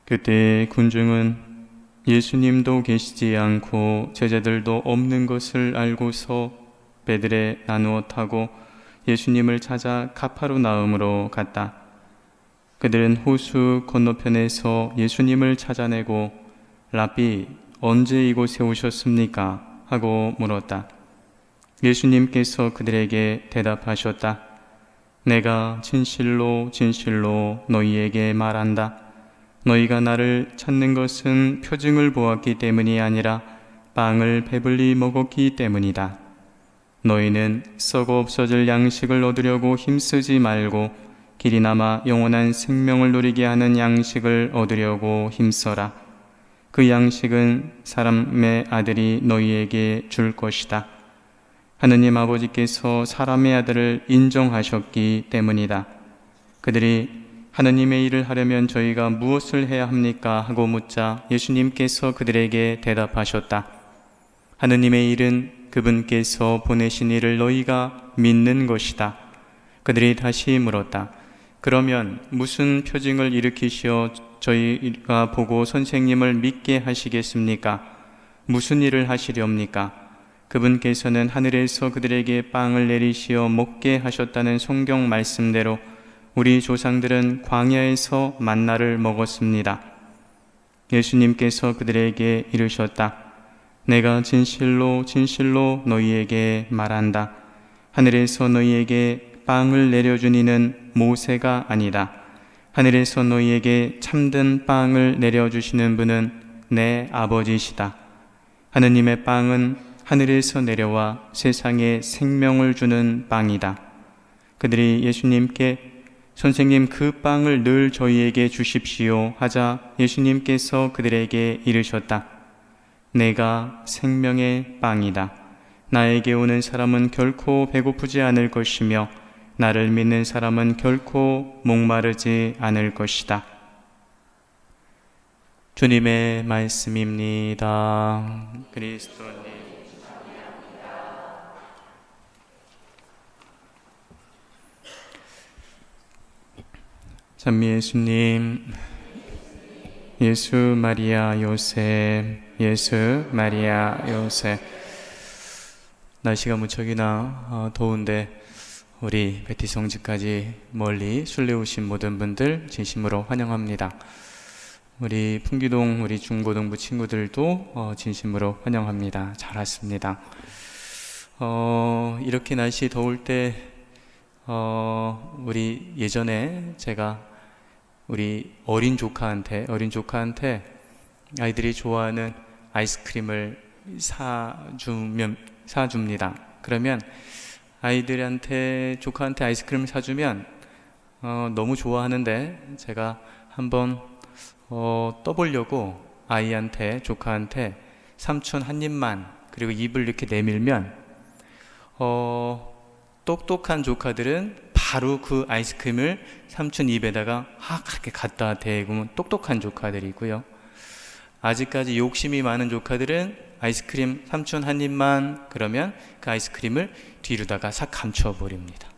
그때 군중은 예수님도 계시지 않고 제자들도 없는 것을 알고서 배들에 나누어 타고 예수님을 찾아 가파르나움으로 갔다. 그들은 호수 건너편에서 예수님을 찾아내고 라비, 언제 이곳에 오셨습니까? 하고 물었다. 예수님께서 그들에게 대답하셨다. 내가 진실로 진실로 너희에게 말한다. 너희가 나를 찾는 것은 표징을 보았기 때문이 아니라 빵을 배불리 먹었기 때문이다. 너희는 썩어 없어질 양식을 얻으려고 힘쓰지 말고 길이 남아 영원한 생명을 누리게 하는 양식을 얻으려고 힘써라. 그 양식은 사람의 아들이 너희에게 줄 것이다. 하느님 아버지께서 사람의 아들을 인정하셨기 때문이다. 그들이 하느님의 일을 하려면 저희가 무엇을 해야 합니까? 하고 묻자 예수님께서 그들에게 대답하셨다. 하느님의 일은 그분께서 보내신 이를 너희가 믿는 것이다. 그들이 다시 물었다. 그러면 무슨 표징을 일으키시어 저희가 보고 선생님을 믿게 하시겠습니까? 무슨 일을 하시렵니까? 그분께서는 하늘에서 그들에게 빵을 내리시어 먹게 하셨다는 성경 말씀대로 우리 조상들은 광야에서 만나를 먹었습니다. 예수님께서 그들에게 이르셨다. 내가 진실로 진실로 너희에게 말한다. 하늘에서 너희에게 빵을 내려준 이는 모세가 아니다. 하늘에서 너희에게 참된 빵을 내려주시는 분은 내 아버지시다. 하느님의 빵은 하늘에서 내려와 세상에 생명을 주는 빵이다. 그들이 예수님께 선생님, 그 빵을 늘 저희에게 주십시오 하자 예수님께서 그들에게 이르셨다. 내가 생명의 빵이다. 나에게 오는 사람은 결코 배고프지 않을 것이며 나를 믿는 사람은 결코 목마르지 않을 것이다. 주님의 말씀입니다. 그리스도님. 찬미 예수님, 예수 마리아 요셉, 예수 마리아 요셉. 날씨가 무척이나 더운데 우리 베티 성지까지 멀리 순례 오신 모든 분들 진심으로 환영합니다. 우리 풍기동 우리 중고등부 친구들도 진심으로 환영합니다. 잘 왔습니다. 이렇게 날씨 더울 때 우리 예전에 제가 우리 어린 조카한테 아이들이 좋아하는 아이스크림을 사줍니다. 그러면 아이들한테, 조카한테 아이스크림을 사주면 너무 좋아하는데 제가 한번 떠보려고 조카한테 삼촌 한 입만, 그리고 입을 이렇게 내밀면 똑똑한 조카들은 바로 그 아이스크림을 삼촌 입에다가 그렇게 갖다 대고 똑똑한 조카들이고요. 아직까지 욕심이 많은 조카들은 아이스크림 삼촌 한 입만 그러면 그 아이스크림을 뒤로다가 싹 감춰버립니다.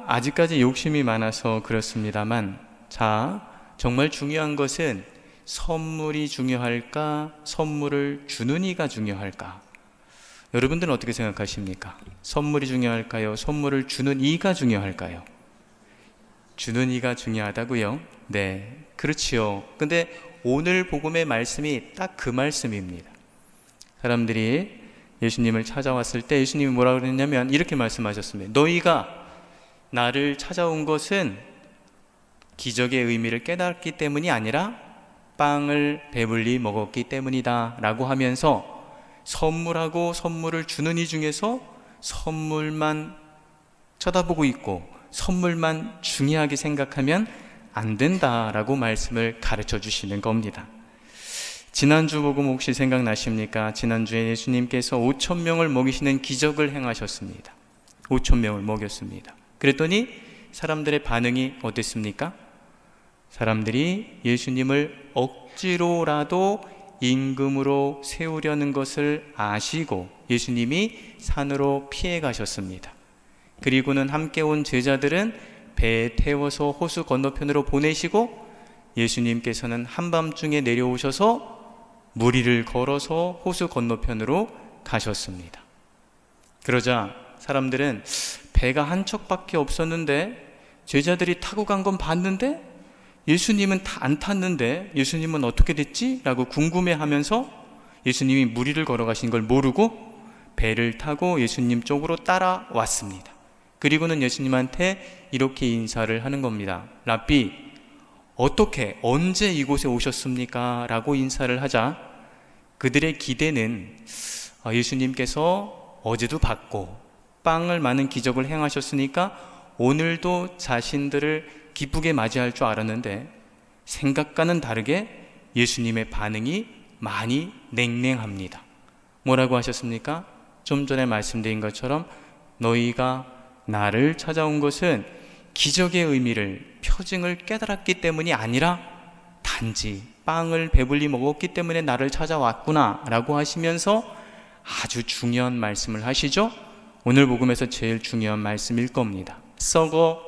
아직까지 욕심이 많아서 그렇습니다만, 자, 정말 중요한 것은 선물이 중요할까? 선물을 주는 이가 중요할까? 여러분들은 어떻게 생각하십니까? 선물이 중요할까요? 선물을 주는 이가 중요할까요? 주는 이가 중요하다고요? 네, 그렇지요. 근데 오늘 복음의 말씀이 딱 그 말씀입니다. 사람들이 예수님을 찾아왔을 때 예수님이 뭐라고 그랬냐면 이렇게 말씀하셨습니다. 너희가 나를 찾아온 것은 기적의 의미를 깨닫기 때문이 아니라 빵을 배불리 먹었기 때문이다 라고 하면서 선물하고 선물을 주는 이 중에서 선물만 쳐다보고 있고 선물만 중요하게 생각하면 안 된다라고 말씀을 가르쳐 주시는 겁니다. 지난주 복음 혹시 생각나십니까? 지난주에 예수님께서 5,000명을 먹이시는 기적을 행하셨습니다. 5,000명을 먹였습니다. 그랬더니 사람들의 반응이 어땠습니까? 사람들이 예수님을 억지로라도 임금으로 세우려는 것을 아시고 예수님이 산으로 피해 가셨습니다. 그리고는 함께 온 제자들은 배에 태워서 호수 건너편으로 보내시고 예수님께서는 한밤중에 내려오셔서 무리를 걸어서 호수 건너편으로 가셨습니다. 그러자 사람들은 배가 한 척밖에 없었는데 제자들이 타고 간 건 봤는데 예수님은 안 탔는데 예수님은 어떻게 됐지? 라고 궁금해하면서 예수님이 무리를 걸어가신 걸 모르고 배를 타고 예수님 쪽으로 따라왔습니다. 그리고는 예수님한테 이렇게 인사를 하는 겁니다. 랍비, 어떻게, 언제 이곳에 오셨습니까? 라고 인사를 하자 그들의 기대는 예수님께서 어제도 받고 빵을 많은 기적을 행하셨으니까 오늘도 자신들을 기쁘게 맞이할 줄 알았는데 생각과는 다르게 예수님의 반응이 많이 냉랭합니다. 뭐라고 하셨습니까? 좀 전에 말씀드린 것처럼 너희가 나를 찾아온 것은 기적의 의미를, 표징을 깨달았기 때문이 아니라 단지 빵을 배불리 먹었기 때문에 나를 찾아왔구나 라고 하시면서 아주 중요한 말씀을 하시죠. 오늘 복음에서 제일 중요한 말씀일 겁니다. 썩어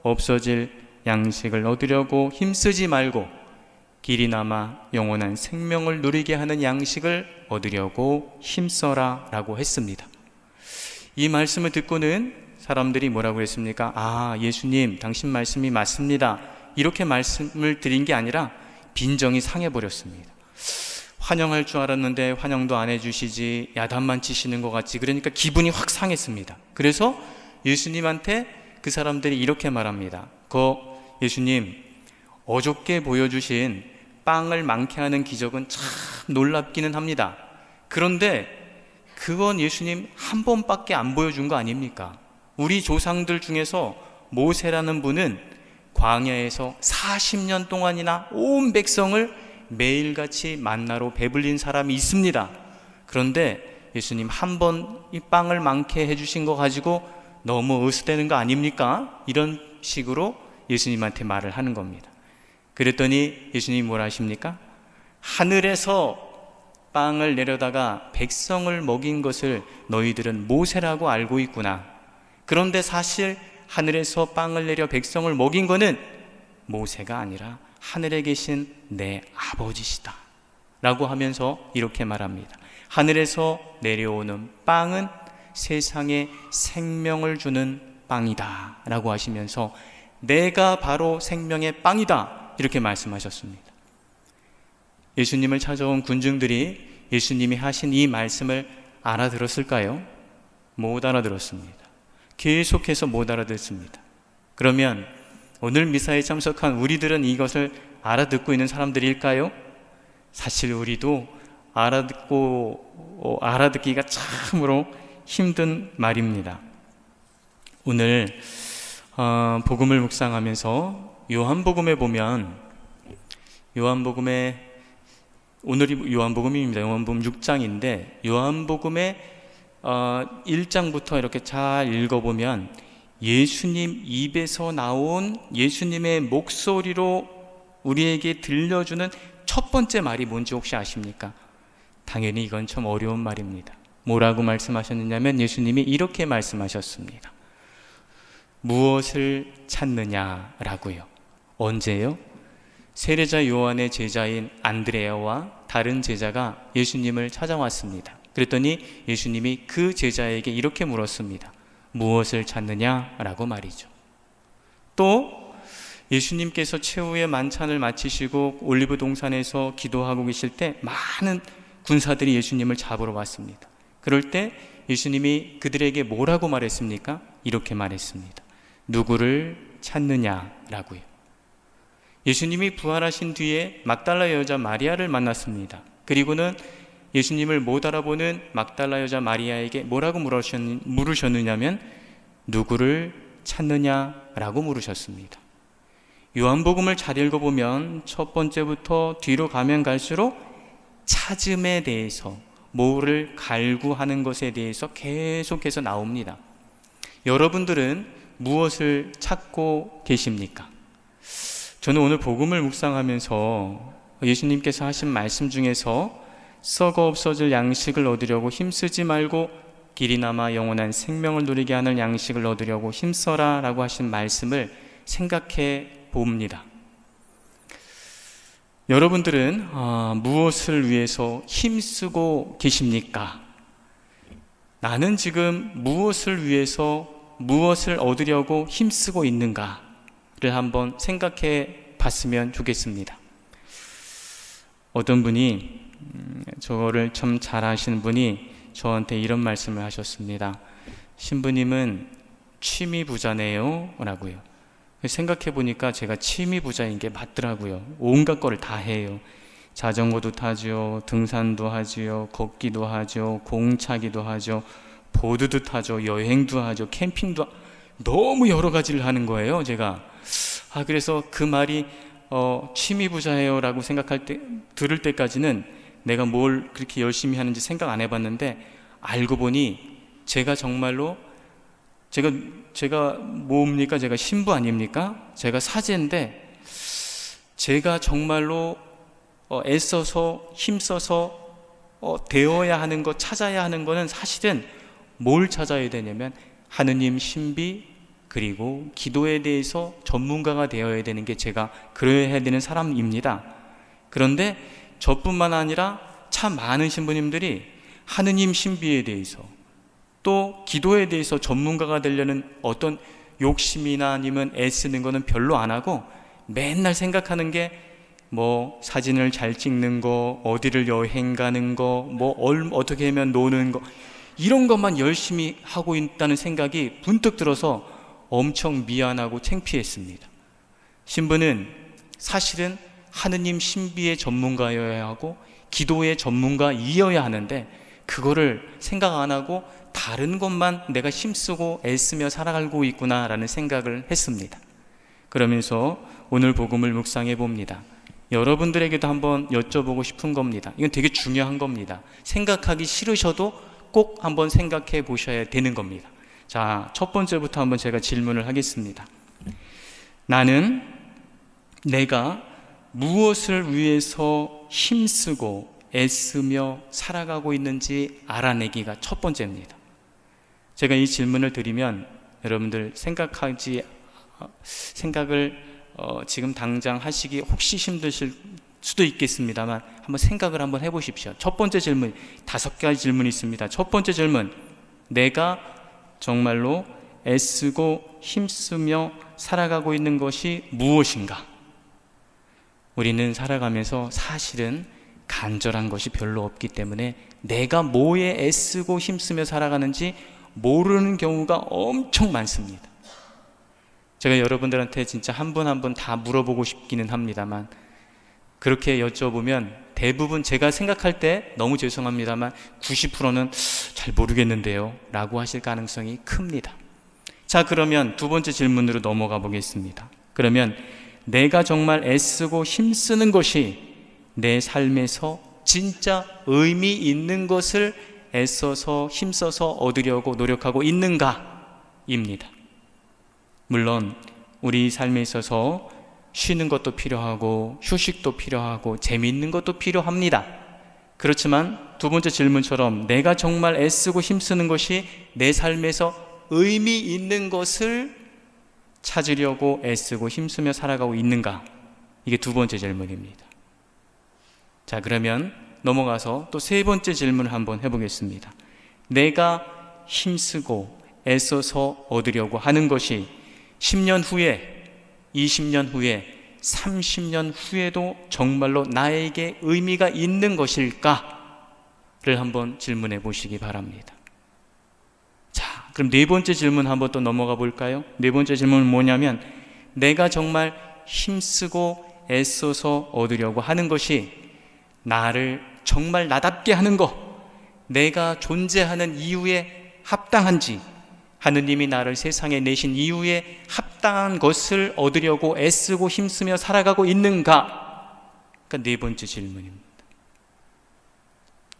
없어질 양식을 얻으려고 힘쓰지 말고 길이 남아 영원한 생명을 누리게 하는 양식을 얻으려고 힘써라 라고 했습니다. 이 말씀을 듣고는 사람들이 뭐라고 했습니까? 아, 예수님, 당신 말씀이 맞습니다. 이렇게 말씀을 드린 게 아니라 빈정이 상해버렸습니다. 환영할 줄 알았는데 환영도 안 해주시지, 야단만 치시는 것 같지. 그러니까 기분이 확 상했습니다. 그래서 예수님한테 그 사람들이 이렇게 말합니다. 예수님, 어저께 보여주신 빵을 많게 하는 기적은 참 놀랍기는 합니다. 그런데 그건 예수님 한 번밖에 안 보여준 거 아닙니까? 우리 조상들 중에서 모세라는 분은 광야에서 40년 동안이나 온 백성을 매일같이 만나로 배불린 사람이 있습니다. 그런데 예수님 한 번 이 빵을 많게 해주신 거 가지고 너무 으스대는 거 아닙니까? 이런 식으로 예수님한테 말을 하는 겁니다. 그랬더니 예수님이 뭐라 하십니까? 하늘에서 빵을 내려다가 백성을 먹인 것을 너희들은 모세라고 알고 있구나. 그런데 사실 하늘에서 빵을 내려 백성을 먹인 거는 모세가 아니라 하늘에 계신 내 아버지시다 라고 하면서 이렇게 말합니다. 하늘에서 내려오는 빵은 세상에 생명을 주는 빵이다 라고 하시면서 내가 바로 생명의 빵이다 이렇게 말씀하셨습니다. 예수님을 찾아온 군중들이 예수님이 하신 이 말씀을 알아들었을까요? 못 알아들었습니다. 계속해서 못 알아듣습니다. 그러면 오늘 미사에 참석한 우리들은 이것을 알아듣고 있는 사람들일까요? 사실 우리도 알아듣기가 참으로 힘든 말입니다. 오늘 복음을 묵상하면서 요한복음에 보면 오늘이 요한복음입니다. 요한복음 6장인데 요한복음의 1장부터 이렇게 잘 읽어보면 예수님 입에서 나온 예수님의 목소리로 우리에게 들려주는 첫 번째 말이 뭔지 혹시 아십니까? 당연히 이건 참 어려운 말입니다. 뭐라고 말씀하셨느냐면 예수님이 이렇게 말씀하셨습니다. 무엇을 찾느냐라고요. 언제요? 세례자 요한의 제자인 안드레아와 다른 제자가 예수님을 찾아왔습니다. 그랬더니 예수님이 그 제자에게 이렇게 물었습니다. 무엇을 찾느냐라고 말이죠. 또 예수님께서 최후의 만찬을 마치시고 올리브 동산에서 기도하고 계실 때 많은 군사들이 예수님을 잡으러 왔습니다. 그럴 때 예수님이 그들에게 뭐라고 말했습니까? 이렇게 말했습니다. 누구를 찾느냐라고요. 예수님이 부활하신 뒤에 막달라 여자 마리아를 만났습니다. 그리고는 예수님을 못 알아보는 막달라 여자 마리아에게 뭐라고 물으셨느냐면 누구를 찾느냐라고 물으셨습니다. 요한복음을 잘 읽어보면 첫 번째부터 뒤로 가면 갈수록 찾음에 대해서, 뭐를 갈구하는 것에 대해서 계속해서 나옵니다. 여러분들은 무엇을 찾고 계십니까? 저는 오늘 복음을 묵상하면서 예수님께서 하신 말씀 중에서 썩어 없어질 양식을 얻으려고 힘쓰지 말고 길이 남아 영원한 생명을 누리게 하는 양식을 얻으려고 힘써라 라고 하신 말씀을 생각해 봅니다. 여러분들은 무엇을 위해서 힘쓰고 계십니까? 나는 지금 무엇을 위해서 무엇을 얻으려고 힘쓰고 있는가를 한번 생각해 봤으면 좋겠습니다. 어떤 분이 저거를 참 잘 아시는 분이 저한테 이런 말씀을 하셨습니다. 신부님은 취미 부자네요 라고요. 생각해 보니까 제가 취미 부자인 게 맞더라고요. 온갖 거를 다 해요. 자전거도 타죠, 등산도 하죠, 걷기도 하죠, 공차기도 하죠, 보드도 타죠, 여행도 하죠, 캠핑도 너무 여러 가지를 하는 거예요. 제가 그래서 그 말이 취미 부자예요 라고 들을 때까지는 내가 뭘 그렇게 열심히 하는지 생각 안 해봤는데, 알고 보니 제가 정말로 제가 뭡니까? 제가 신부 아닙니까? 제가 사제인데, 제가 정말로 애써서 힘써서 되어야 하는 것, 찾아야 하는 거는 사실은 뭘 찾아야 되냐면 하느님 신비, 그리고 기도에 대해서 전문가가 되어야 되는 게 제가 그래야 되는 사람입니다. 그런데 저뿐만 아니라 참 많은 신부님들이 하느님 신비에 대해서 또 기도에 대해서 전문가가 되려는 어떤 욕심이나 아니면 애쓰는 거는 별로 안 하고 맨날 생각하는 게 뭐 사진을 잘 찍는 거, 어디를 여행 가는 거, 뭐 어떻게 하면 노는 거, 이런 것만 열심히 하고 있다는 생각이 문득 들어서 엄청 미안하고 창피했습니다. 신부는 사실은 하느님 신비의 전문가여야 하고 기도의 전문가이어야 하는데, 그거를 생각 안 하고 다른 것만 내가 힘쓰고 애쓰며 살아가고 있구나라는 생각을 했습니다. 그러면서 오늘 복음을 묵상해 봅니다. 여러분들에게도 한번 여쭤보고 싶은 겁니다. 이건 되게 중요한 겁니다. 생각하기 싫으셔도 꼭 한번 생각해 보셔야 되는 겁니다. 자, 첫 번째부터 한번 제가 질문을 하겠습니다. 나는 내가 무엇을 위해서 힘쓰고 애쓰며 살아가고 있는지 알아내기가 첫 번째입니다. 제가 이 질문을 드리면 여러분들 생각을 지금 당장 하시기 혹시 힘드실 수도 있겠습니다만 한번 생각을 한번 해보십시오. 첫 번째 질문, 5가지 질문이 있습니다. 첫 번째 질문, 내가 정말로 애쓰고 힘쓰며 살아가고 있는 것이 무엇인가? 우리는 살아가면서 사실은 간절한 것이 별로 없기 때문에 내가 뭐에 애쓰고 힘쓰며 살아가는지 모르는 경우가 엄청 많습니다. 제가 여러분들한테 진짜 한 분 한 분 다 물어보고 싶기는 합니다만, 그렇게 여쭤보면 대부분 제가 생각할 때 너무 죄송합니다만 90%는 잘 모르겠는데요 라고 하실 가능성이 큽니다. 자, 그러면 두 번째 질문으로 넘어가 보겠습니다. 그러면 내가 정말 애쓰고 힘쓰는 것이 내 삶에서 진짜 의미 있는 것을 애써서 힘써서 얻으려고 노력하고 있는가입니다. 물론 우리 삶에 있어서 쉬는 것도 필요하고 휴식도 필요하고 재미있는 것도 필요합니다. 그렇지만 두 번째 질문처럼 내가 정말 애쓰고 힘쓰는 것이 내 삶에서 의미 있는 것을 찾으려고 애쓰고 힘쓰며 살아가고 있는가? 이게 두 번째 질문입니다. 자, 그러면 넘어가서 또 세 번째 질문을 한번 해보겠습니다. 내가 힘쓰고 애써서 얻으려고 하는 것이 10년 후에, 20년 후에, 30년 후에도 정말로 나에게 의미가 있는 것일까를 한번 질문해 보시기 바랍니다. 자, 그럼 네 번째 질문 한번 또 넘어가 볼까요? 네 번째 질문은 뭐냐면, 내가 정말 힘쓰고 애써서 얻으려고 하는 것이 나를 정말 나답게 하는 것, 내가 존재하는 이유에 합당한지, 하느님이 나를 세상에 내신 이유에 합당한 것을 얻으려고 애쓰고 힘쓰며 살아가고 있는가? 그러니까 네 번째 질문입니다.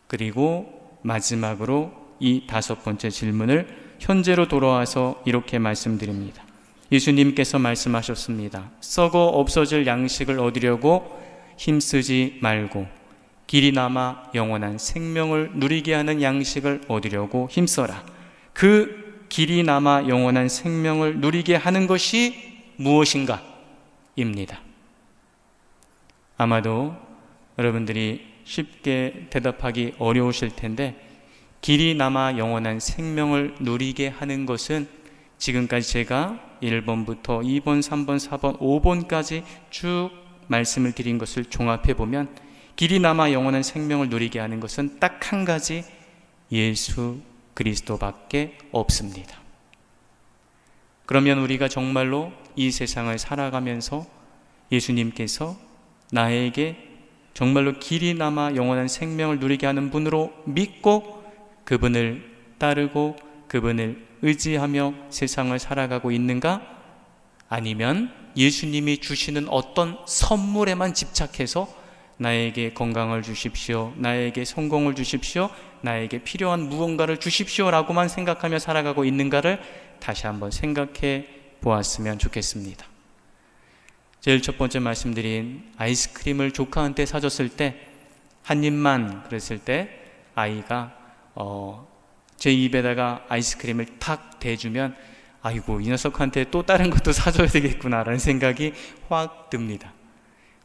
그리고 마지막으로 이 다섯 번째 질문을 현재로 돌아와서 이렇게 말씀드립니다. 예수님께서 말씀하셨습니다. 썩어 없어질 양식을 얻으려고 힘쓰지 말고 길이 남아 영원한 생명을 누리게 하는 양식을 얻으려고 힘써라. 그 길이 남아 영원한 생명을 누리게 하는 것이 무엇인가? 입니다. 아마도 여러분들이 쉽게 대답하기 어려우실 텐데, 길이 남아 영원한 생명을 누리게 하는 것은 지금까지 제가 1번부터 2번, 3번, 4번, 5번까지 쭉 말씀을 드린 것을 종합해 보면, 길이 남아 영원한 생명을 누리게 하는 것은 딱 한 가지, 예수 그리스도밖에 없습니다. 그러면 우리가 정말로 이 세상을 살아가면서 예수님께서 나에게 정말로 길이 남아 영원한 생명을 누리게 하는 분으로 믿고 그분을 따르고 그분을 의지하며 세상을 살아가고 있는가? 아니면 예수님이 주시는 어떤 선물에만 집착해서 나에게 건강을 주십시오, 나에게 성공을 주십시오, 나에게 필요한 무언가를 주십시오 라고만 생각하며 살아가고 있는가를 다시 한번 생각해 보았으면 좋겠습니다. 제일 첫 번째 말씀드린 아이스크림을 조카한테 사줬을 때 한 입만 그랬을 때 아이가 제 입에다가 아이스크림을 탁 대주면 아이고, 이 녀석한테 또 다른 것도 사줘야 되겠구나 라는 생각이 확 듭니다.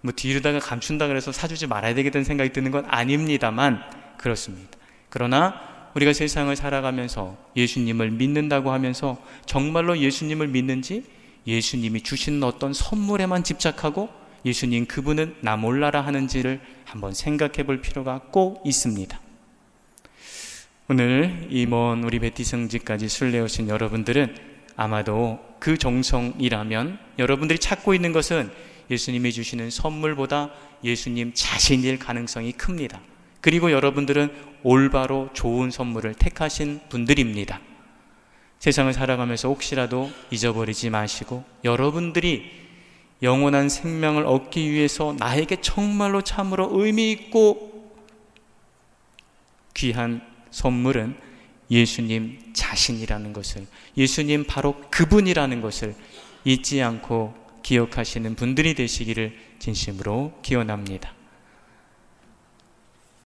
뭐 뒤로다가 감춘다 그래서 사주지 말아야 되겠다는 생각이 드는 건 아닙니다만 그렇습니다. 그러나 우리가 세상을 살아가면서 예수님을 믿는다고 하면서 정말로 예수님을 믿는지, 예수님이 주시는 어떤 선물에만 집착하고 예수님 그분은 나 몰라라 하는지를 한번 생각해 볼 필요가 꼭 있습니다. 오늘 이 먼 우리 베티성지까지 순례 오신 여러분들은 아마도 그 정성이라면 여러분들이 찾고 있는 것은 예수님이 주시는 선물보다 예수님 자신일 가능성이 큽니다. 그리고 여러분들은 올바로 좋은 선물을 택하신 분들입니다. 세상을 살아가면서 혹시라도 잊어버리지 마시고, 여러분들이 영원한 생명을 얻기 위해서 나에게 정말로 참으로 의미 있고 귀한 선물은 예수님 자신이라는 것을, 예수님 바로 그분이라는 것을 잊지 않고 기억하시는 분들이 되시기를 진심으로 기원합니다.